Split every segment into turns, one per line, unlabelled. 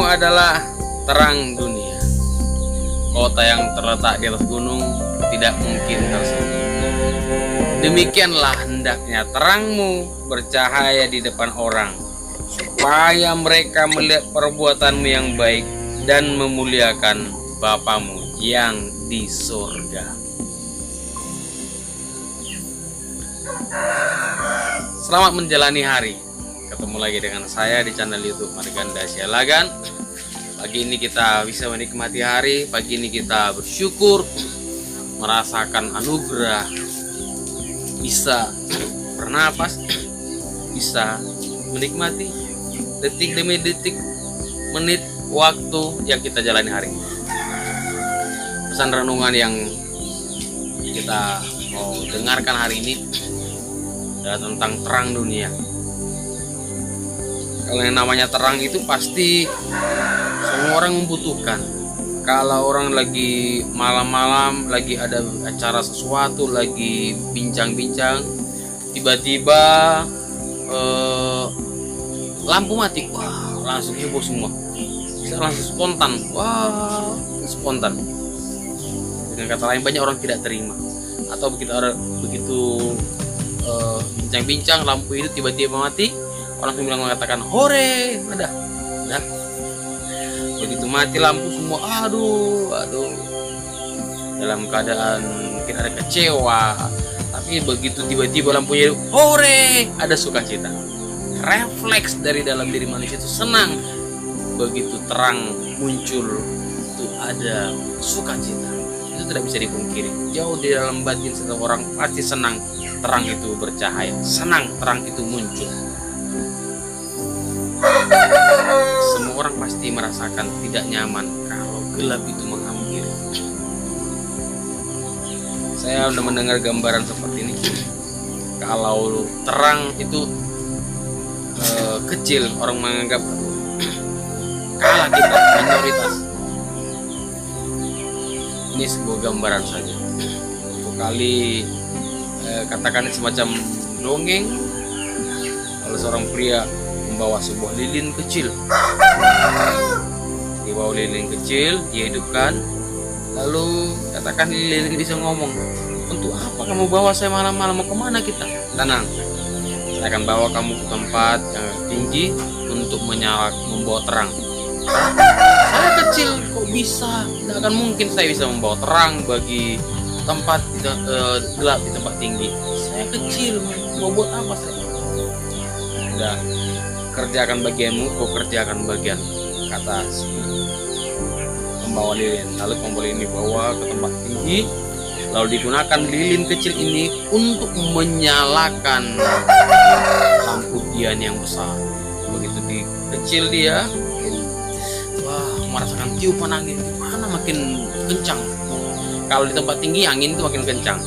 adalah terang dunia. Kota yang terletak di atas gunung tidak mungkin tersembunyi. Demikianlah hendaknya terangmu bercahaya di depan orang, supaya mereka melihat perbuatanmu yang baik dan memuliakan Bapamu yang di surga. Selamat menjalani hari. Ketemu lagi dengan saya di channel YouTube Marganda Sialagan. Pagi ini kita bisa menikmati hari. Pagi ini kita bersyukur, merasakan anugerah, bisa bernapas, bisa menikmati detik demi detik, menit, waktu yang kita jalani hari ini. Pesan renungan yang kita mau dengarkan hari ini adalah tentang terang dunia. Kalau yang namanya terang itu pasti semua orang membutuhkan. Kalau orang lagi malam-malam, lagi ada acara sesuatu, lagi bincang-bincang, tiba-tiba lampu mati, wah langsung heboh semua, bisa langsung spontan, wah spontan. Dengan kata lain, banyak orang tidak terima. Atau begitu bincang-bincang, lampu itu tiba-tiba mati, orang mengatakan hore, ada. Begitu mati lampu semua, aduh, dalam keadaan mungkin ada kecewa. Tapi begitu tiba-tiba lampunya hore, ada sukacita. Refleks dari dalam diri manusia itu senang. Begitu terang muncul, itu ada sukacita. Itu tidak bisa dipungkiri. Jauh di dalam batin setiap orang pasti senang terang itu bercahaya, senang terang itu muncul. Semua orang pasti merasakan tidak nyaman kalau gelap itu menghampiri. Saya sudah mendengar gambaran seperti ini. Kalau terang itu kecil, orang menganggap kalah kita, minoritas. Ini sebuah gambaran saja. Untuk kali katakan semacam dongeng, kalau seorang pria membawa sebuah lilin kecil, dibawa lilin kecil, dihidupkan, lalu katakan lilin bisa ngomong, untuk apa kamu bawa saya malam-malam, mau kemana kita? Tenang, saya akan bawa kamu ke tempat yang tinggi untuk membawa terang. Saya kecil, kok bisa? Tidak akan mungkin saya bisa membawa terang bagi tempat gelap di tempat tinggi. Saya kecil, mau buat apa saya? Sudah, kerjakan bagianmu, kau kerjakan bagian, kata si pembawa lilin. Lalu pembawa lilin dibawa ke tempat tinggi, lalu digunakan lilin kecil ini untuk menyalakan lampu dian yang besar. Begitu kecil dia, wah, merasakan tiupan angin, mana makin kencang. Kalau di tempat tinggi angin itu makin kencang,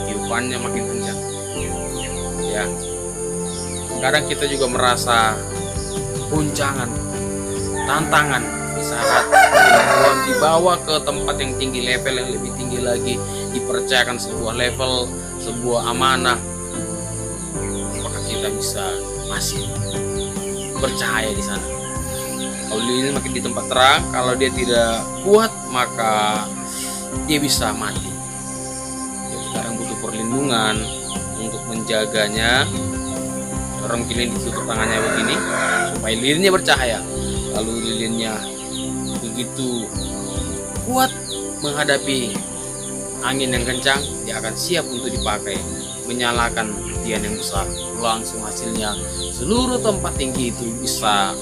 tiupannya makin kencang. Ya. Kadang kita juga merasa guncangan, tantangan di saat dibawa ke tempat yang tinggi, level yang lebih tinggi lagi, dipercayakan sebuah level, sebuah amanah. Apakah kita bisa masih bercahaya di sana? Kalau ini makin di tempat terang, kalau dia tidak kuat maka dia bisa mati. Jadi sekarang butuh perlindungan untuk menjaganya. Orang lilin ditutup tangannya begini supaya lilinnya bercahaya. Lalu lilinnya begitu kuat menghadapi angin yang kencang, dia akan siap untuk dipakai, menyalakan tian yang besar. Langsung hasilnya seluruh tempat tinggi itu bisa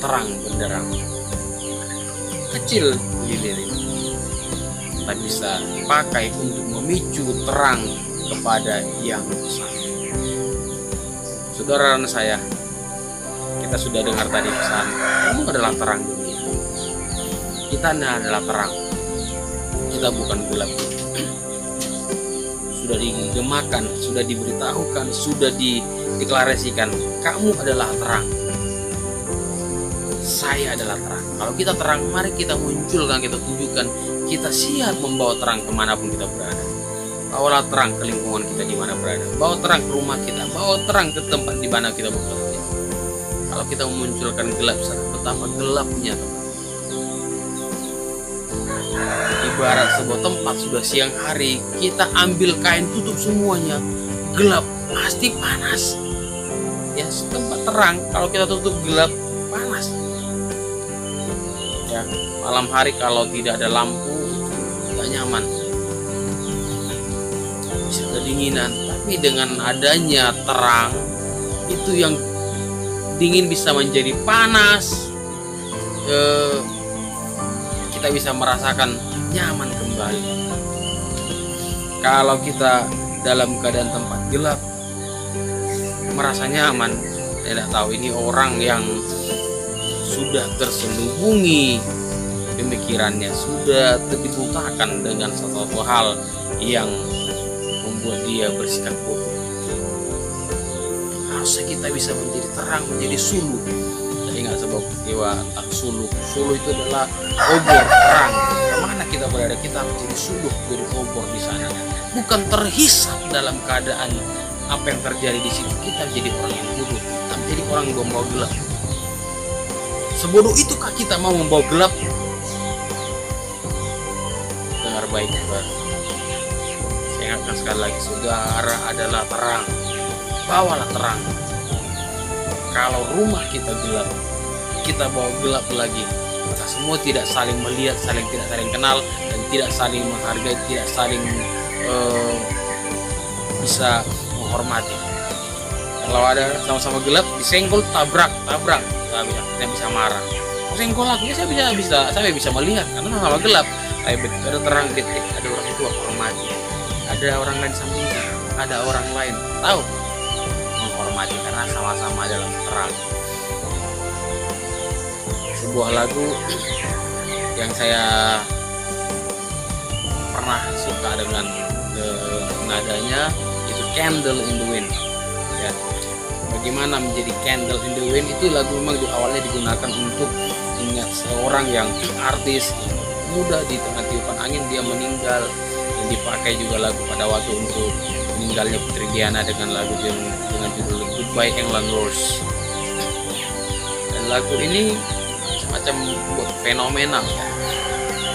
terang benderang. Kecil lilin ini, tapi bisa dipakai untuk memicu terang kepada yang besar. Saudara saya, kita sudah dengar tadi pesan, kamu adalah terang dunia. Kita adalah terang, kita bukan gelap. Sudah digemakan, sudah diberitahukan, sudah dideklarasikan, kamu adalah terang, saya adalah terang. Kalau kita terang, mari kita munculkan, kita tunjukkan, kita siap membawa terang kemanapun kita berada. Bawalah terang ke lingkungan kita di mana berada. Bawa terang ke rumah kita. Bawa terang ke tempat di mana kita bekerja. Kalau kalau kita memunculkan gelap sana, betapa gelapnya. Ibarat sebuah tempat sudah siang hari, kita ambil kain tutup semuanya, gelap, pasti panas. Ya, tempat terang kalau kita tutup gelap, panas. Ya, malam hari kalau tidak ada lampu, tidak nyaman, bisa kedinginan. Tapi dengan adanya terang, itu yang dingin bisa menjadi panas. Kita bisa merasakan nyaman kembali. Kalau kita dalam keadaan tempat gelap, merasa nyaman, tidak tahu ini orang yang sudah terselubungi pemikirannya, sudah terbutakan dengan suatu hal yang membuat dia bersikap bodoh. Harusnya kita bisa menjadi terang, menjadi suluh. Saya ingat sebuah peristiwa tentang suluh. Suluh itu adalah obor terang. Kemana kita berada, kita menjadi suluh, jadi obor di sana. Bukan terhisap dalam keadaan apa yang terjadi di situ. Kita jadi orang yang bodoh, kita menjadi orang yang membawa gelap. Sebodoh itukah kita mau membawa gelap? Dengar baik, saudara. Saya ingatkan sekali lagi, saudara adalah terang. Bawalah terang. Kalau rumah kita gelap, kita bawa gelap lagi, maka semua tidak saling melihat, tidak saling kenal, dan tidak saling menghargai, tidak saling bisa menghormati. Kalau ada sama-sama gelap, disenggol, tabrak, kita bisa marah. Senggol aku, ya saya bisa melihat karena sama gelap. Tapi begitu ada terang, detik, ada orang itu aku hormati. Ada orang lain sampingnya, ada orang lain tahu menghormati karena sama-sama dalam terang. Sebuah lagu yang saya pernah suka dengan nadanya itu Candle in the Wind. Ya, bagaimana menjadi candle in the wind, itu lagu memang di awalnya digunakan untuk ingat seorang yang artis muda di tengah tiupan angin dia meninggal, dan dipakai juga lagu pada waktu untuk meninggalnya Putri Diana dengan lagu dengan judul Goodbye England Rose. Dan lagu ini semacam buat fenomenal,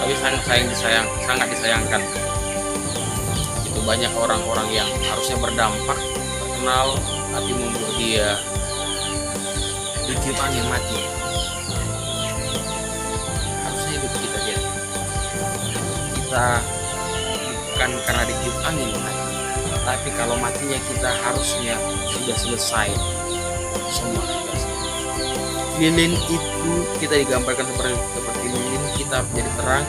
tapi sangat disayangkan. Itu banyak orang-orang yang harusnya berdampak, terkenal, tapi membuat dia ditiup angin mati. Harusnya hidup kita jadi kita bukan karena ditiup angin mati, tapi kalau matinya kita harusnya sudah selesai semua tugas. Lilin itu kita digambarkan seperti lilin, kita menjadi terang.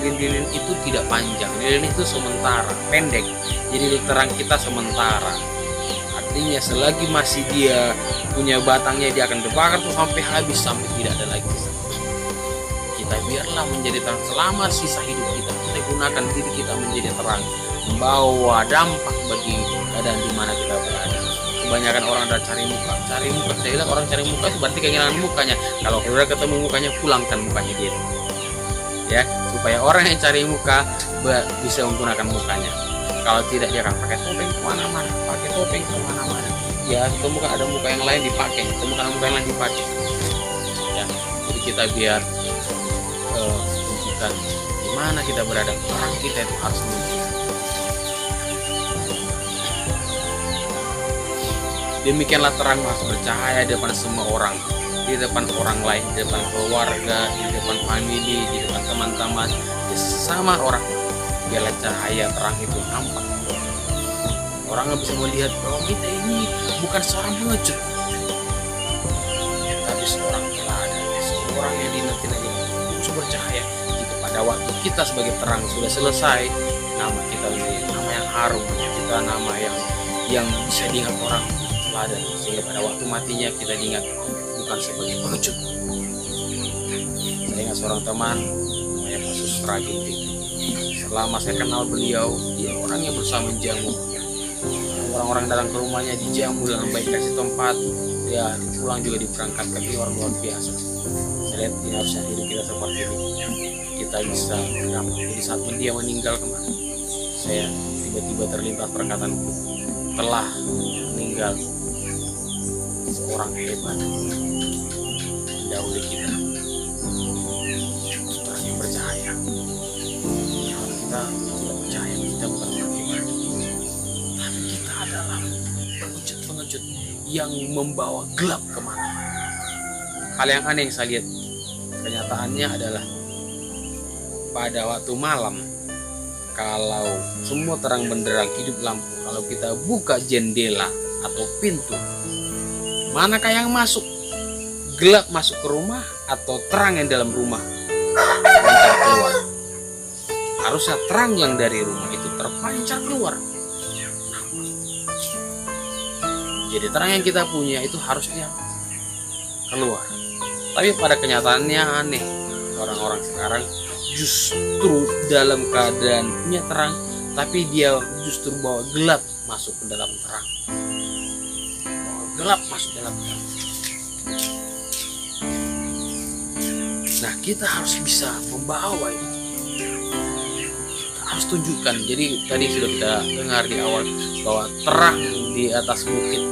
Lilin itu tidak panjang, lilin itu sementara, pendek. Jadi terang kita sementara. Artinya selagi masih dia punya batangnya, dia akan dibakar tuh sampai habis, sampai tidak ada lagi. Kita biarlah menjadi terang selama sisa hidup kita. Kita gunakan diri kita menjadi terang, membawa dampak bagi keadaan di mana kita berada. Kebanyakan orang ada cari muka. Saya bilang orang cari muka itu berarti kehilangan mukanya. Kalau sudah ketemu mukanya, pulangkan mukanya dia. Ya, supaya orang yang cari muka bisa menggunakan mukanya. Kalau tidak, dia akan pakai topeng kemana-mana, Ya, temukan ada muka yang lain dipakai, temukan muka yang lain dipakai. Ya, jadi kita biar tunjukkan di mana kita berada. Orang kita itu harus muncul. Demikianlah terang harus bercahaya di depan semua orang, di depan orang lain, di depan keluarga, di depan famili, di depan teman-teman, di sesama orang. Biarlah cahaya terang itu nampak. Orang nggak bisa melihat bahwa kita ini bukan seorang pengecut, tapi seorang teladan, seorang yang dinanti-nanti terus bercahaya. Jika pada waktu kita sebagai terang sudah selesai, nama kita menjadi nama yang harum, kita nama yang bisa diingat orang teladan, sehingga pada waktu matinya kita diingat bukan sebagai pengecut. Saya ingat seorang teman namanya Pak Sustra Ginting. Selama saya kenal beliau, dia orangnya berusaha menjamu. Orang-orang datang ke rumahnya dijamu dengan baik, kasih tempat, ya pulang juga diberangkatkan. Dia orang luar biasa. Saya lihat ini harusnya hidup kita seperti ini. Kita bisa berdampak. Jadi saat dia meninggal kemarin, saya tiba-tiba terlintas perkataan telah meninggal orang hebat mendahului kita, orang yang bercahaya. Kalau kita tidak percaya, kita bukan orang hebat, tapi kita adalah pengecut-pengecut yang membawa gelap kemana-mana. Hal yang aneh yang saya lihat, kenyataannya adalah pada waktu malam, kalau semua terang benderang hidup lampu, kalau kita buka jendela atau pintu, manakah yang masuk? Gelap masuk ke rumah atau terang yang dalam rumah pancar keluar? Harusnya terang yang dari rumah itu terpancar keluar. Jadi terang yang kita punya itu harusnya keluar. Tapi pada kenyataannya aneh, orang-orang sekarang justru dalam keadaan punya terang, tapi dia justru bawa gelap masuk ke dalam terang. Bawa gelap masuk dalam terang. Nah, kita harus bisa membawa itu. Kita harus tunjukkan. Jadi tadi sudah kita dengar di awal bahwa terang di atas bukit,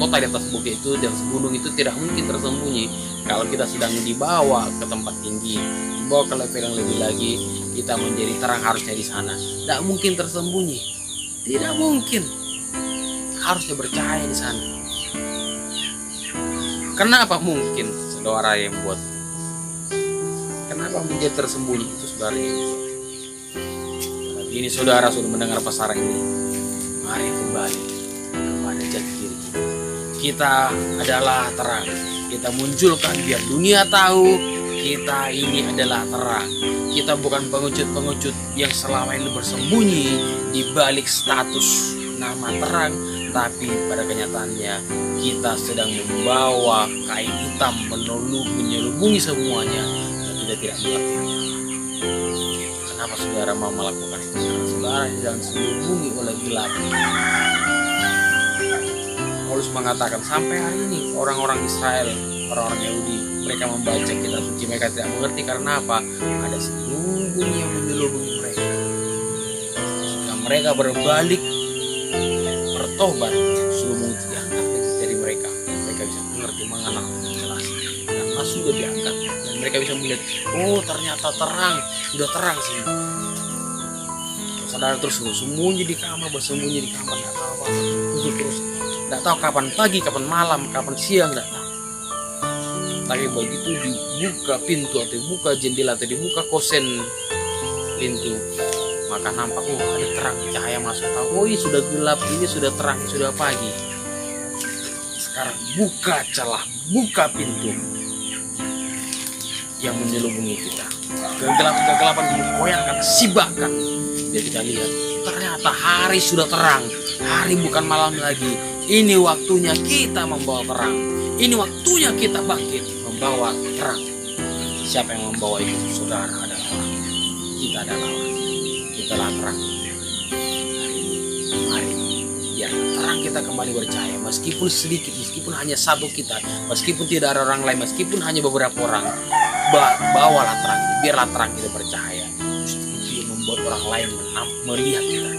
kota di atas bukit itu, di atas gunung itu tidak mungkin tersembunyi. Kalau kita sedang dibawa ke tempat tinggi, dibawa ke level yang lebih lagi, kita menjadi terang harusnya di sana. Tidak mungkin tersembunyi, tidak mungkin. Harusnya bercahaya di sana. Kenapa mungkin saudara yang buat? Kenapa menjadi tersembunyi itu saudara yang buat? Ini saudara sudah mendengar pesan ini. Mari kembali kepada jati diri kita. Kita adalah terang. Kita munculkan biar dunia tahu kita ini adalah terang. Kita bukan pengecut-pengecut yang selama ini bersembunyi di balik status nama terang, tapi pada kenyataannya kita sedang membawa kain hitam menyelubungi semuanya dan kita tidak mengerti. Kenapa saudara mau melakukan itu? Karena saudara sedang diselubungi oleh gelap. Paulus mengatakan sampai hari ini orang-orang Israel, orang-orang Yahudi, mereka membaca kitab suci, mereka tidak mengerti karena apa? Ada selubung yang menyelubungi mereka. Jika mereka berbalik, bertobat, selubung itu diangkat dari mereka. Mereka bisa mengerti, mengenal dengan jelas. Karena sudah diangkat dan mereka bisa melihat, oh ternyata terang, sudah terang sih. Saudara terus sembunyi di kamar, bersembunyi di kamar, tidak tahu apa, terus tidak tahu kapan pagi, kapan malam, kapan siang, tidak tahu. Tapi begitu dibuka pintu atau dibuka jendela atau dibuka kosen pintu, maka nampak ada terang, cahaya masuk. Tahu, oh ini sudah gelap, ini sudah terang, sudah pagi. Sekarang buka celah, buka pintu yang menyelubungi kita. Kegelapan digoyangkan, sibakkan. Biar kita lihat, ternyata hari sudah terang, hari bukan malam lagi. Ini waktunya kita membawa terang. Ini waktunya kita bangkit membawa terang. Siapa yang membawa itu? Saudara adalah orang. Kita adalah orang. Kita adalah terang. Hari ini, biar terang kita kembali bercahaya. Meskipun sedikit, meskipun hanya satu kita, meskipun tidak ada orang lain, meskipun hanya beberapa orang, bawalah terang. Biarlah terang kita bercahaya. Justru dia membuat orang lain melihat kita.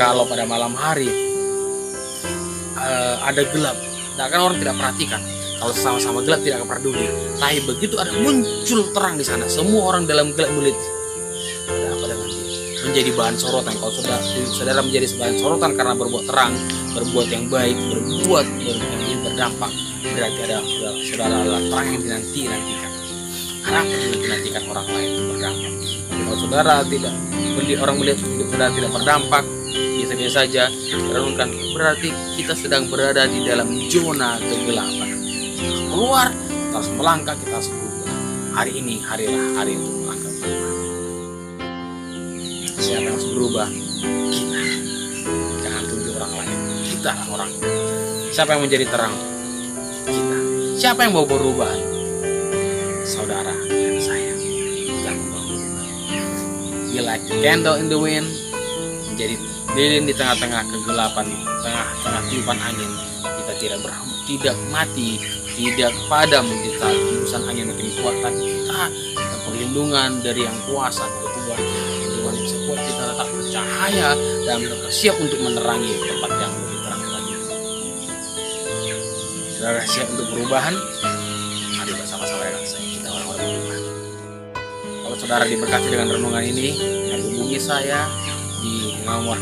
Kalau pada malam hari ada gelap, kan orang tidak perhatikan. Kalau sama-sama gelap tidak akan peduli. Tapi begitu ada muncul terang di sana, semua orang dalam gelap melihat ada apa dengan dia, menjadi bahan sorotan. Kalau saudara menjadi bahan sorotan karena berbuat terang, berbuat yang baik, berbuat yang berdampak, berarti ada saudara adalah terang yang dinantikan. Harap dinantikan orang lain berdampak. Kalau saudara tidak, orang melihat hidup saudara tidak berdampak, biasa-biasa saja, renungkan, berarti kita sedang berada di dalam zona kegelapan. Keluar, kita harus melangkah, kita harus berubah. Hari ini harilah hari untuk melangkah berubah. Siapa yang harus berubah? Kita. Jangan tunggu orang lain. Kita lah orang. Siapa yang menjadi terang? Kita. Siapa yang mau berubah? Saudara dan saya. Kita membawa berubah. Be like a candle in the wind. Menjadi lilin di tengah-tengah kegelapan, tengah-tengah tiupan angin. Kita tidak mati, tidak padam di saat hembusan angin makin kuat. Tapi kita ada perlindungan dari yang kuasa Tuhan. Tuhan bisa buat kita tetap bercahaya dan siap untuk menerangi tempat yang lebih terang lagi. Saudara siap untuk perubahan? Mari bersama-sama dengan saya kita orang-orang berubah. Kalau saudara diberkati dengan renungan ini, hubungi saya di nomor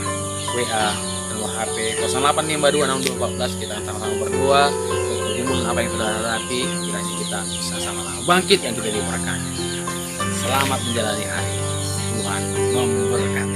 WA dan nomor HP 08526214. Kita sama-sama berdoa untuk timbul apa yang saudara hadapi. Kiranya kita bisa sama-sama bangkit yang kita diberkati. Selamat menjalani hari. Tuhan memberkati.